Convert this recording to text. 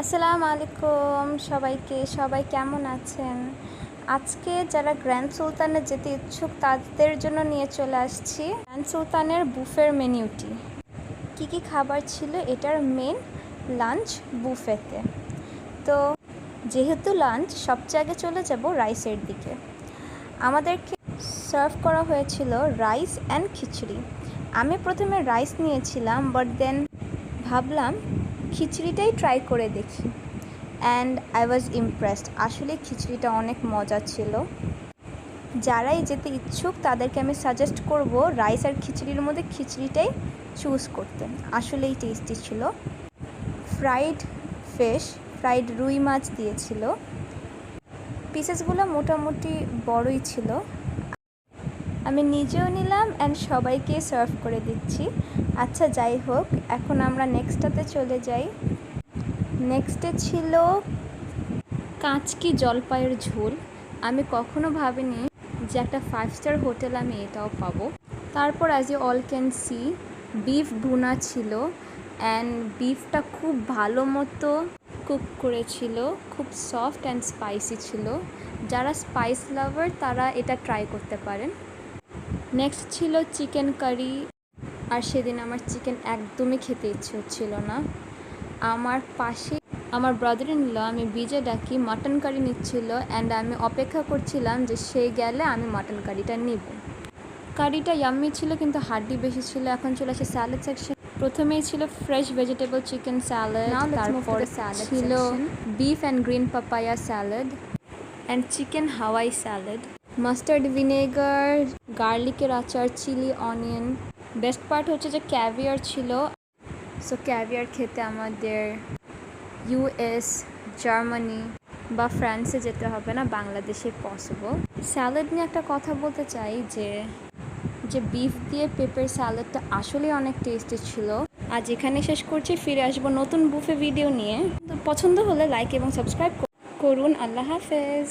আসসালামু আলাইকুম সবাই কেমন আছেন? আজকে যারা গ্র্যান্ড সুলতানে যেতে ইচ্ছুক তাদের জন্য নিয়ে চলে আসছি গ্র্যান্ড সুলতানের বুফের মেনুটি। কি খাবার ছিল এটার মেন লাঞ্চ বুফেতে। তো যেহেতু লাঞ্চ, সবচেয়ে আগে চলে যাব রাইসের দিকে। আমাদেরকে সার্ভ করা হয়েছিল রাইস অ্যান্ড খিচুড়ি। আমি প্রথমে রাইস নিয়েছিলাম, বাট দেন ভাবলাম খিচুড়িটাই ট্রাই করে দেখি, অ্যান্ড আই ওয়াজ ইমপ্রেসড। আসলে খিচুড়িটা অনেক মজা ছিল। যারাই যেতে ইচ্ছুক তাদেরকে আমি সাজেস্ট করব রাইস আর খিচুড়ির মধ্যে খিচুড়িটাই চুজ করতে। আসলেই টেস্টি ছিল। ফ্রাইড রুই মাছ দিয়েছিল। পিসেসগুলো মোটামুটি বড়ই ছিল। আমি নিজেও নিলাম অ্যান্ড সবাইকে সার্ভ করে দিচ্ছি। আচ্ছা, যাই হোক, এখন আমরা নেক্সটটাতে চলে যাই। নেক্সটে ছিল কাঁচকি জলপাইয়ের ঝোল। আমি কখনো ভাবিনি যে একটা 5 স্টার হোটেল আমি এটাও পাবো। তারপর as you all can see, beef ভুনা ছিল, অ্যান্ড বিফটা খুব ভালো মতো কুক করেছিল, খুব সফট অ্যান্ড স্পাইসি ছিল। যারা স্পাইস লাভার তারা এটা ট্রাই করতে পারেন। নেক্সট ছিল চিকেন কারি, আর সেদিন আমার চিকেন একদমই খেতে ইচ্ছে হচ্ছিল না। আমার পাশে আমার ব্রাদার ইন ল, আমি বিজে ডাকি, মাটন কারি নিচ্ছিল, অ্যান্ড আমি অপেক্ষা করছিলাম যে সে গেলে আমি মাটন কারিটা নিব। কারিটা ইয়াম্মি ছিল, কিন্তু হাড্ডি বেশি ছিল। এখন চলে আসে স্যালাড সেকশন। প্রথমেই ছিল ফ্রেশ ভেজিটেবল চিকেন স্যালাড, তারপর ছিল beef and green papaya salad and chicken Hawaii salad, mustard vinegar, গার্লিকের আচার, চিলি, অনিয়ন। বেস্ট পার্ট হচ্ছে যে ক্যাভিয়ার ছিল। সো ক্যাভিয়ার খেতে আমাদের ইউএস, জার্মানি বা ফ্রান্সে যেতে হবে না, বাংলাদেশে পসিবল। স্যালাড নিয়ে একটা কথা বলতে চাই যে বিফ দিয়ে পেপার স্যালাডটা আসলে অনেক টেস্টি ছিল। আজ এখানে শেষ করছি, ফিরে আসবো নতুন বুফে ভিডিও নিয়ে। তো পছন্দ হলে লাইক এবং সাবস্ক্রাইব করুন। আল্লাহ হাফেজ।